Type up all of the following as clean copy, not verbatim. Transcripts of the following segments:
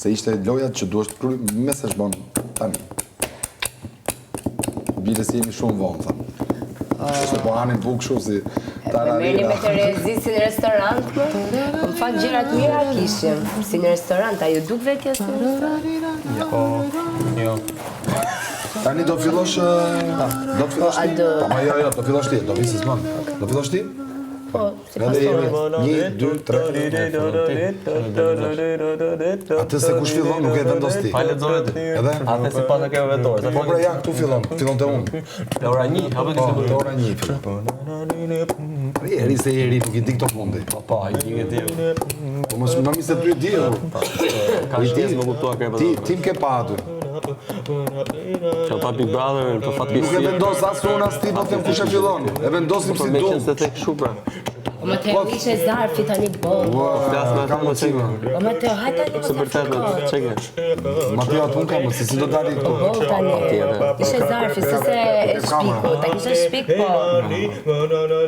Se ishte lojat që duhet kry mesesh bon tani. Bile si jemi shumë vonë, tha. Se po hanin bukë shumë si Merrni me Terezi si në restorant, më fakt gjërat mira kishim. Si në restorant, a ju duk vetja si në restorant? Jo. Tani do fillosh... Do të fillosh ti? Po, ma jo, do fillosh ti, do visis mën. Do fillosh ti? Po, si pastore. 1, 2, 3... Atë se kush fillon nuk e vendos ti. Pa lexohet. Edhe? Atë si pas e ke vetor. Po pra ja, këtu fillon të unë. Te ora 1, apo Po, të ora 1 fillon. Eri se eri nuk i di këto fundi. Po, i di që ti. Po mos më se ty di. Ka shtesë më kuptua ke Ti tim ke pa aty. Që ata Big Brother për fatkeqësi. Nuk e vendos as unë as ti po them kush e fillon. E vendosim si Me qenë duam. se tek shupra. O më të ishe zarfi tani bon. Flas me Kam më sigurt. O më të hajta një Se vërtet me çeke. Mateo atë unë kam, se si do dali këtu. Bon tani. Ishe zarfi, se se e shpiku. Ta kishe shpik, po.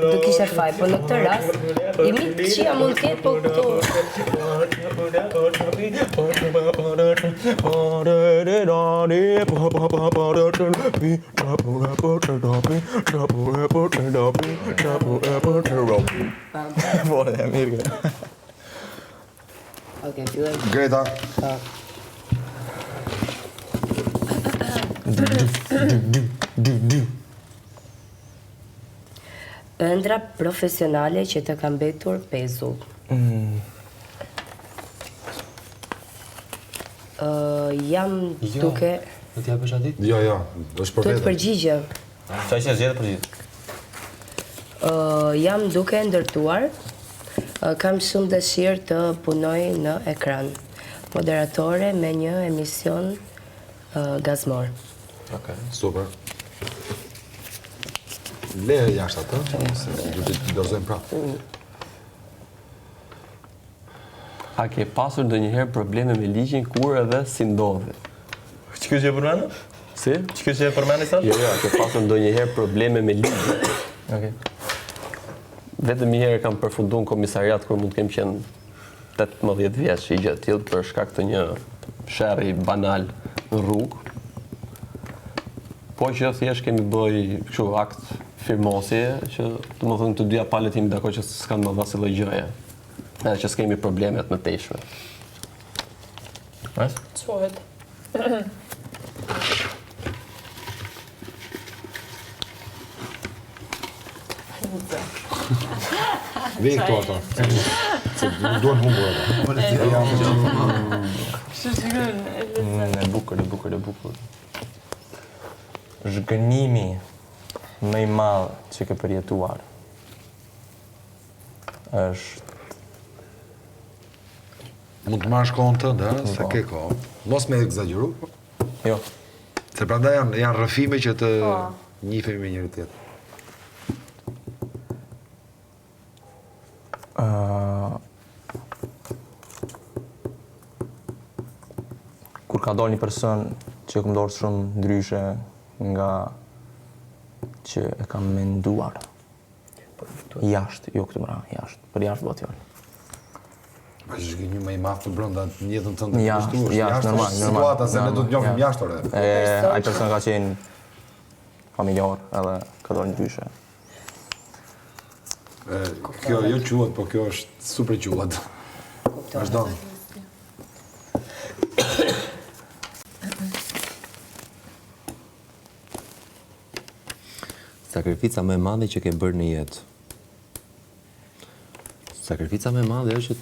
Do kishe faj, po në këtë rast, imi të qia mund ketë, po këtu. Po, e mirë. Okej, filloj. Greta. Ëndra profesionale që të kam betur pezull. Jam duke... Do t'ja bësh atit? Jo, është për Të vetën. përgjigje. Qa që zgjedhë përgjithë? Jam duke ndërtuar. Kam shumë dëshirë të punoj në ekran. Moderatore me një emision gazmor. Okej. Super. Lehe jashtë atë, se du të dozojmë prapë. A ke pasur ndonjëherë probleme me ligjin kur edhe si ndodhi? Çka që e përmendë? Si? Çka që e përmendë sa? Jo, a ke pasur ndonjëherë probleme me ligjin? Okej. Vetëm një herë kam përfunduar në komisariat kur mund të kem qenë 18 vjeç i gjë tillë për shkak të një sherrri banal në rrugë. Po që thjesht kemi bëj kështu akt firmosje që domethënë të dyja palët jemi dakord që s'kan më dhënë lloj gjëje. Edhe që s'kemi problemet më teshme. Mas? Çohet. Vej këto ato. Se nuk duhen humbur ato. E bukur. Zhgënimi më i madh që ke përjetuar është Mund të marrë shkollën tënde, se ke kohë. Mos me egzageru, jo. se prandaj janë rrëfime që të njihemi me njëri tjetër. Kur ka dalë një person që e kam dorë shumë ndryshe nga që e kam menduar jashtë, jo këtë mëra, jashtë, për jashtë bëtë fjallë. Pa që shkë një më i madh të brenda në jetën tënde. Jashtë, normal. Situata se ne do të njohim jashtë ore. Ai person ka qenë familjar edhe ka dalë ndryshe. Kjo jo quhet, po kjo është super quhet. Vazhdo. Sakrifica më e madhe që ke bërë në jetë. Sakrifica më e madhe është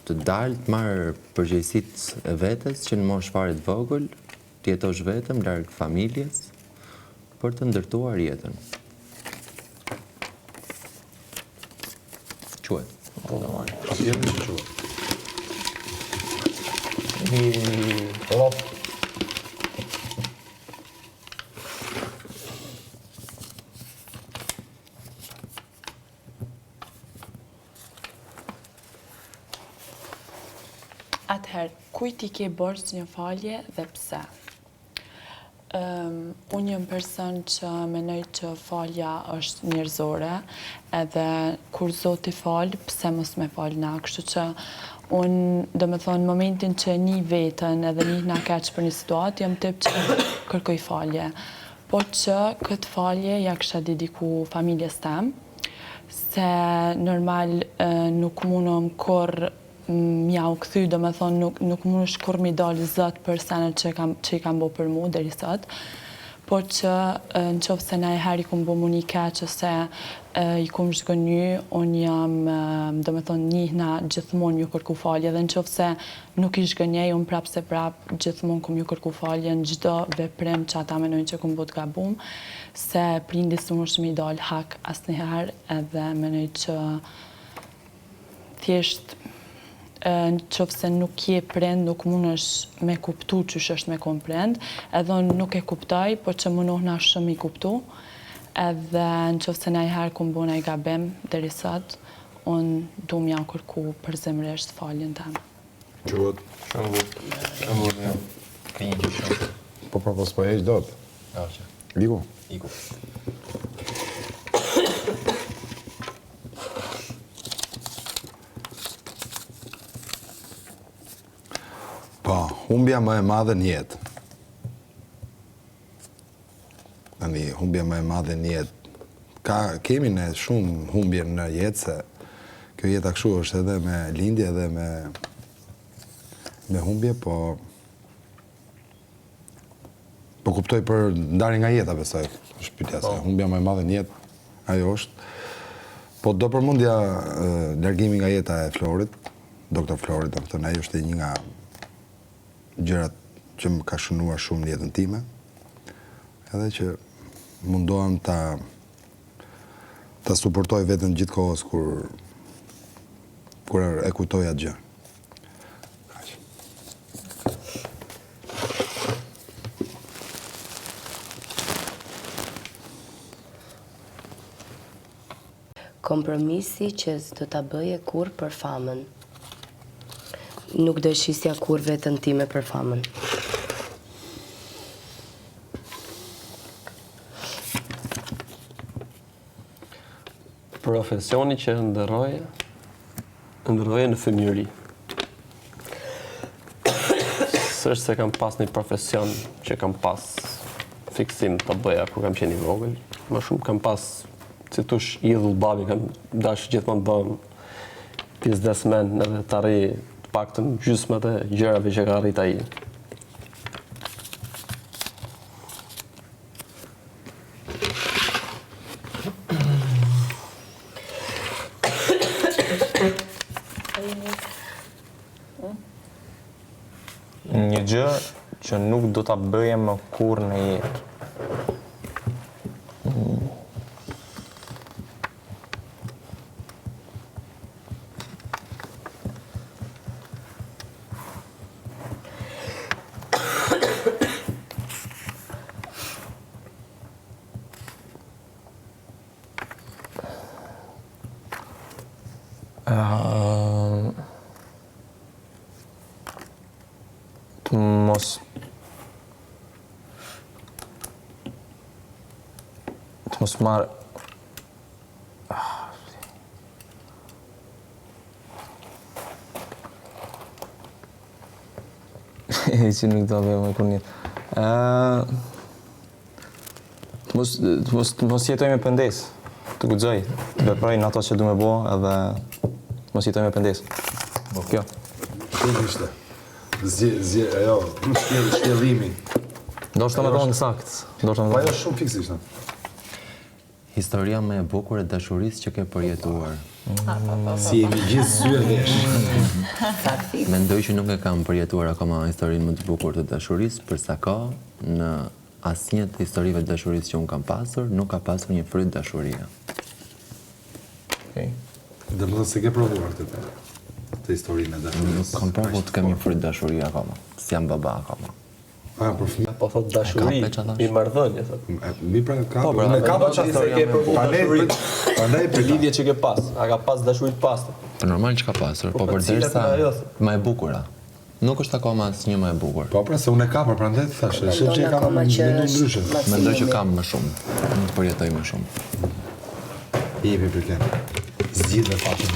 të dalë të marrë përgjegjësitë e vetes që në moshë fare të vogël, të jetosh vetëm larg familjes për të ndërtuar jetën. Quhet. Patjetër që quhet. Atëherë, kujt I ke bërë një falje dhe pse? Unë jam person që menoj që falja është njerëzore, edhe kur Zoti fal, pse mos me fal na, kështu që unë, do me thonë, momentin që një vetën edhe një na keq për një situatë, jam tip që kërkoj falje. Po që këtë falje ja kësha dediku familjes tem, se normal nuk mundëm kur mja u këthy, do me thonë, nuk mundesh kur mi dalë zët për senet që i kam bo për mu deri sot, por që në qofë se na e her i kum bo mu një keq ose i kum zhgëny, unë jam, do me thonë, njihna gjithmonë ju kërku falje, dhe në qofë se nuk i zhgënjej, unë prap se prap gjithmonë kum ju kërku falje në gjdo veprim që ata menojnë që kum bo të gabum, se prindis nuk është mi dalë hak asnjëherë, edhe menoj që thjesht në qofë se nuk je prind, nuk mundesh me kuptu qysh është me kon prind, edhe unë nuk e kuptoj, po që mundohna shumë i kuptu, edhe në qofë se najherë ku mbona i gabim deri sot, unë du m'ja kërku për zemresht faljen tem. Quhet? Shëngur, ja. Ka një gjë shumë. Po s'po heq dot. Aqe. Iku? Iku. Po, humbja më e madhe në jetë. Humbja më e madhe në jetë. Kemi ne shumë humbje në jetë, se kjo jeta kështu është edhe me lindje edhe me humbje, po kuptoj për ndarje nga jeta, besoj. Është pyetja se humbja më e madhe në jetë, ajo është. Po do përmendja largimi nga jeta e Florit, doktor Florit, do të thënë, ajo është një nga gjërat që më ka shënuar shumë në jetën time, edhe që mundohem ta suportoj veten gjithkohës kur e kujtoj atë gjë. Kompromisi që s'do ta bëje kur për famën. Nuk do shisja kur vetën time për famën. Profesioni që ndërroje në fëmijëri. S'është se kam pas një profesion që kam pas fiksim të bëja kur kam qenë i vogël. Më shumë kam pas, si tush idhull babi, kam dash gjithmonë bëm biznesmen edhe të arri të paktën gjysmët e gjërave që ka arrit ai. Një gjë që nuk do ta bëje më kurrë në jetë. Të mos marrë... që nuk do bëjmë e kur njët. Të mos jetoj me pendes, të guxoj, të veproj në ato që du me bo, edhe mos jetoj me pendes. Kjo. Kjo ishte. Ajo, shtjellimi. Do është të me tonë sakt. Po ajo shumë fikse ishte. Historia më e bukur e dashurisë që ke përjetuar. Si jemi gjithë sy e vesh. Mendoj që nuk e kam përjetuar akoma historinë më të bukur të dashurisë, përsa ka në asnjë të historive të dashurisë që unë kam pasur, nuk ka pasur një fryt dashuria. Okej. Dhe më thënë se ke provuar të historinë e dashurisë. Nuk kam provu të kem një fryt dashuria akoma, s'jam baba akoma. Për fëmijë. Po thot dashuri, i marrëdhënie thot. Mi pra ka. Po, Unë kam që ke Prandaj për lidhje që ke pas, a ka pas dashuri të pastër? Po normal që ka pasur, po për përderisa cilat nga ajo? më e bukura. Nuk është akoma asnjë më e bukur. Po pra se unë e kapër, prandaj të thashë, shef që e kam akoma që mendu është ndryshe. Mendoj që kam më shumë, mund të përjetoj më shumë. Jepi përken. Zgjidhe fatin.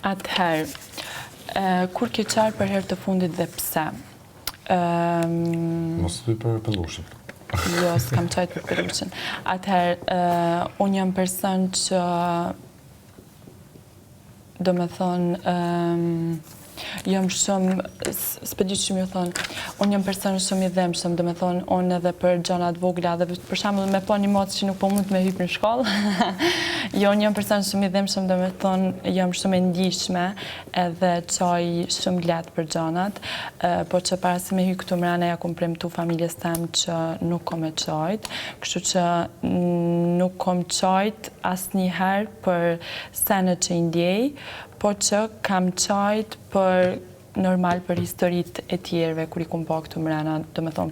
Atëherë, kur ke qarë për herë të fundit dhe pse? Mos thuj për pellushin. Jo, s'kam qajt për pellushin. Atëherë, unë jam person që do me thonë, jam shumë, s'pe di që mi thonë, unë jam person shumë I dhemshëm, do me thonë, unë edhe për gjanat vogla, dhe për shembull me po një mocë që nuk po mund të me hypë në shkollë, jo, unë jam person shumë I dhemshëm, do me thonë, jam shumë e ndjeshme, edhe qaj shumë letë për gjanat, po që para se me hypë këtu mrena, ja kum premtu familjes tem që nuk kom e qajt, kështu që nuk kom qajt asnjëherë për senet që I ndjej, po që kam qajt për normal për historitë e tjerëve kur I kum pa këtu mrena, do me thonë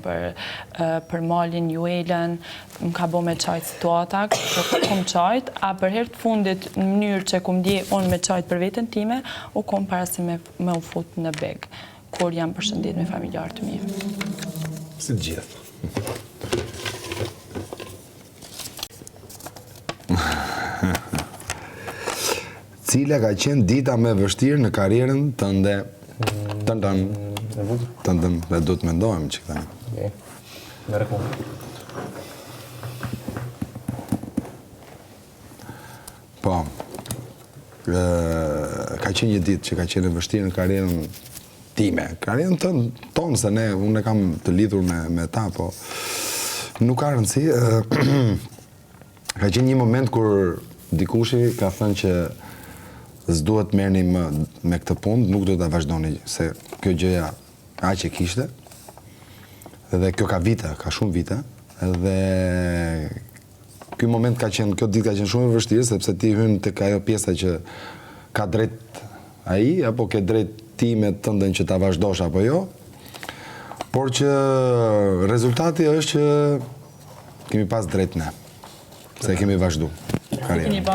për malin, juelen, më ka bo me qajt situata, që kum qajt, a për herë të fundit në mënyrë që kum dje unë me qajt për vetën time, u kum para se me u fut në beg, kur jam përshëndet me familjarë të mi. Si gjithë. Cila ka qenë dita me vështirë në karrierën tënde? Tëndëm, dhe do të mendojmë që këta. Okej. Merë kohë. Po, ka qenë një ditë që ka qenë e vështirë në karrierën time. Karrierën tonë, se unë e kam të lidhur me ta, po nuk ka rëndësi. Ka qenë një moment kur dikushi ka thënë që s'duhet merrni më me këtë punë, nuk do ta vazhdoni, se kjo gjëja aq e kishte. Dhe kjo ka vite, ka shumë vite, edhe ky moment kjo ditë ka qenë shumë e vështirë, sepse ti hyn tek ajo pjesa që ka drejt ai, apo ke drejt ti me tënden që ta vazhdosh apo jo, por që rezultati është që kemi pas drejt ne, se kemi vazhdu karrierën.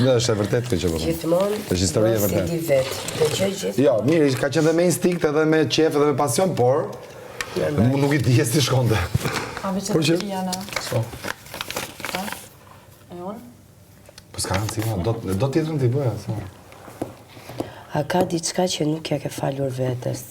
Dhe është e vërtet këtë që përëm. Gjithmonë, është histori e mos I vërtet. di vetë. Dhe që gjithë, Jo, mirë, ka qenë dhe me instinkt edhe me qef edhe me pasion, por nuk I dije si shkonte. A veç Por që- të jana. So. E unë? Po s'ka rëndësi, do tjetërën t'i bëja. sa. a ka diçka që nuk ja ke falur vetes?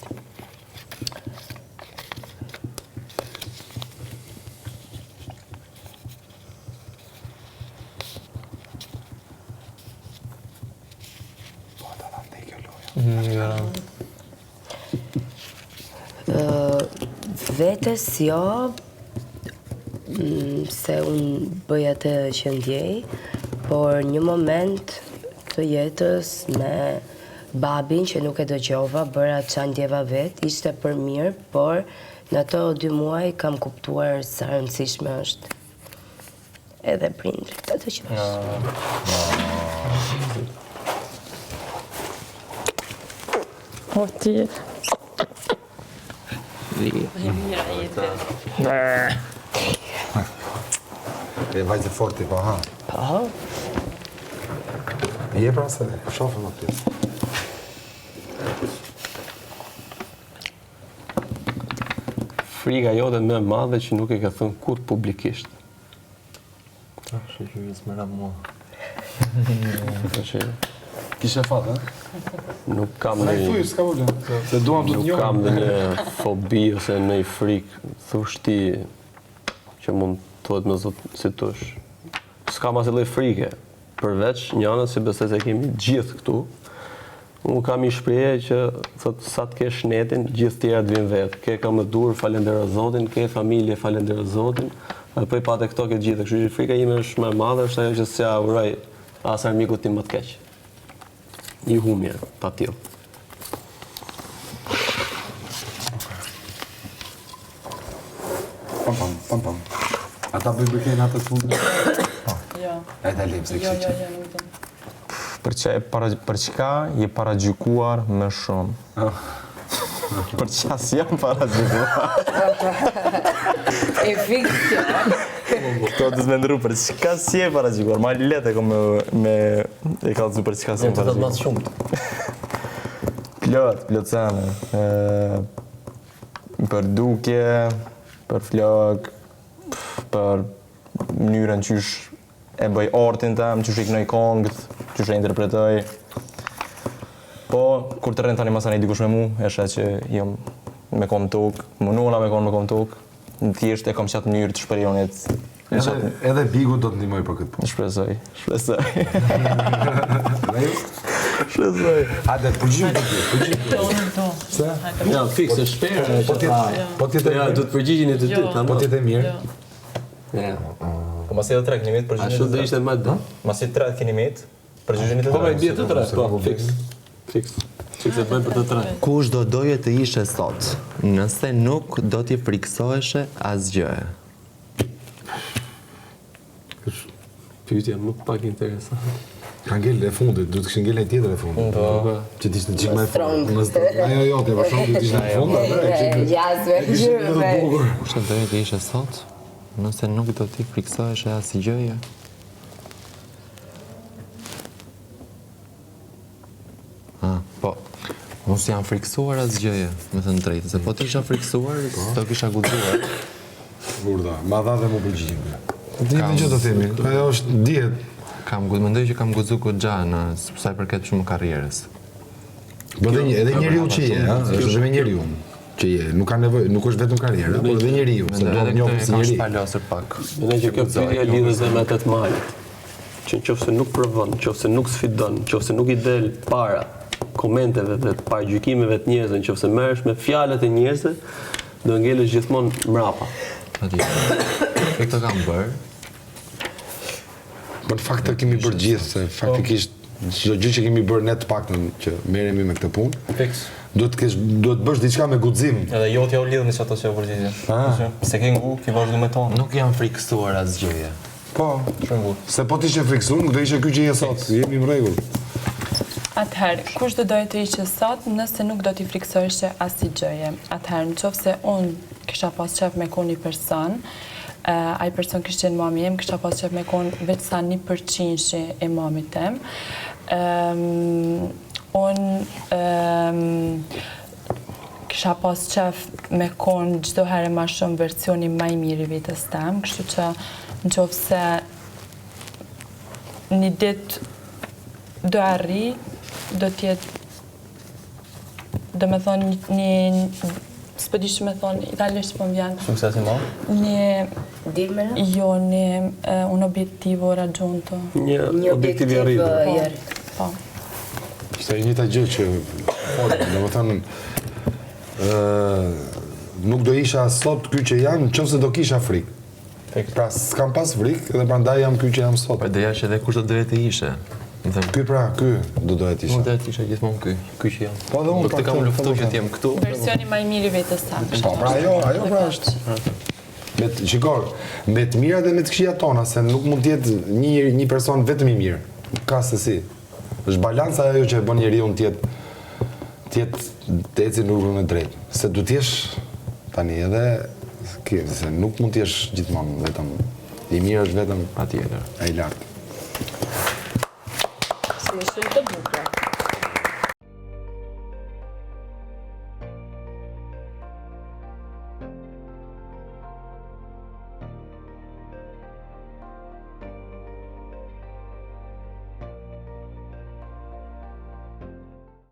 Vetes jo, se unë bëj atë që ndjej, por një moment të jetës me babin që nuk e dëgjova, bëra që ndjeva vetë, ishte për mirë, por në ato 2 muaj kam kuptuar sa rëndësishme është edhe prindrit, atë që është. O ti. E vajzë forti, po ha. Po, E je pra se shofëm atë pjesë. Frika jote më e madhe që nuk e ka thënë kur publikisht. Shoqërisë më ra mua. Po që Kishe fat, ha? nuk kam s'ka problem. Se duam të nuk njohim. kam një fobi ose një frikë, thush ti që mund të thuhet me zot si tush. S'kam asnjë lloj frike, përveç një anës që besoj se kemi gjithë këtu. Unë kam një shprehje që thot sa të kesh netin, gjithë tjera të vinë vetë. Ke kam në dur, falendero Zotin, ke familje, falendero Zotin. Dhe po I pate këto këtë gjithë. Kështu që frika ime është më e madhe, është ajo që s'ja uroj as armikut tim më të keq. Një humje, pa tillë. Pam. Ata bëjnë atë të fundit? Jo. E ta lip se Jo, kështë jo, nuk do. Për çka je paragjykuar më shumë? Për qas jam parazituar. E fiks kjo. Këto të zmendru për qka si e parazituar. Ma let e kom me e kalëzu për qka si e Të thëtë parazituar. mas shumë. Plot sene. Për dukje, për flok, për mënyrën qysh e bëj artin tem, qysh i kënoj kongët, qysh e interpretoj. Po, kur të rrën tani masani dikush me mu, eshe që jam me kom tokë, munona me kom tokë, në thjesht e kom qatë mënyrë të shpërionit. Edhe Bigu do të ndihmoj për këtë punë. Shpresoj. Shpresoj. Hajde, përgjigjem ti. Se? Ja, fiks, është shperë. Po tjetë Ja, do të përgjigjen e të dy, po tamam. tjetë e mirë. Ja. Po masi edhe 3 keni mit përgjigjen. Ashtu do ishte më do. Masi 3 keni mit, përgjigjen e të Po me tre. bie të tre, po, fiks. Fiks. Fiks e bëjmë për të tre. Kush do doje të ishe sot, nëse nuk do t'i friksoheshe asgjëje? Pyetja më pak interesante. Ka ngel e fundit, duhet të kishë ngel e tjetër e fundit. Që t'ishte çik më e fundit. Ajo jote, për shkak të ishte në fund, Jasme, gjyve. Kush do doje të ishe sot, nëse nuk do t'i friksoheshe asgjëje? Po, unë s'jam friksuar asgjëje, me thënë drejtë, se po t'isha friksuar, do kisha guxuar. Burda, ma dha dhe mu përgjigjem. Dihet që do themi. Ajo është dihet. Mendoj që kam guxu goxha në sa i përket shumë karrierës. Po edhe njeriu që je, ha, është edhe njeriu që je, nuk ka nevojë, nuk është vetëm karriera, por edhe njeriu, se do të njohë si Kam njeri. shpalosur pak. Mendoj që kjo pyetje lidhet dhe me 8 majit. Që nëse nuk provon, nëse nuk sfidon, nëse nuk i del para komenteve dhe para gjykimeve të njerëzve, nëse merresh me fjalët e njerëzve, do ngelesh gjithmonë mrapa. Këtë kam bërë. Po në fakt të kemi bërë gjithë, se faktikisht çdo gjë që kemi bërë ne të paktën që merremi me këtë punë, Fiks. duhet të bësh diçka me guxim. Edhe jotja u lidhë në që ato që e përgjigje. Se ke ngu, ki vazhdu me tonë. Nuk jam friksuar asgjëje. Po, Shumë ngu. se po t'ishe friksuar, nuk do ishe ky që je sot, jemi në rregull. Atëherë, kush do doje të ishe sot nëse nuk do t'i friksoheshe asgjëje? Atëherë, nëse unë kisha pas qef me kon një person, ai person kishte qenë mami im, kisha pas qef me kon vetë sa 1% e mamit tem. Unë kisha pas qef me kon çdo herë më shumë versioni më i mirë i vetës tem, kështu që nëse një ditë do arri, do t'jetë, do me thonë një s'po di që me thonë, italisht po më vjen. Sukses i madh. Një, Dimera? jo, un obiettivo raggiunto. Një objektiv i arritur. Po. Ishte e njëjta gjë që domethënë nuk do isha sot ky që jam nëse do kisha frikë. Pra s'kam pas frikë dhe prandaj jam ky që jam sot. Po ideja është edhe kush do doje të ishe. Më thënë, Ky do dohet të isha. unë do të isha gjithmonë ky që jam. Po edhe unë Nuk të kam luftuar që t'jem këtu. Versioni më i mirë i vetës tem. Po, pra ajo pra është. Shikoj, me të mirat dhe me të këqijat tona, se nuk mund të jetë një person vetëm i mirë. Ka se si. Është balanca ajo që e bën njeriu të ecë në rrugën e drejtë. Se du t'jesh tani edhe se nuk mund t'jesh gjithmonë vetëm i mirë është vetëm Patjetër. ai lart. Si shumë të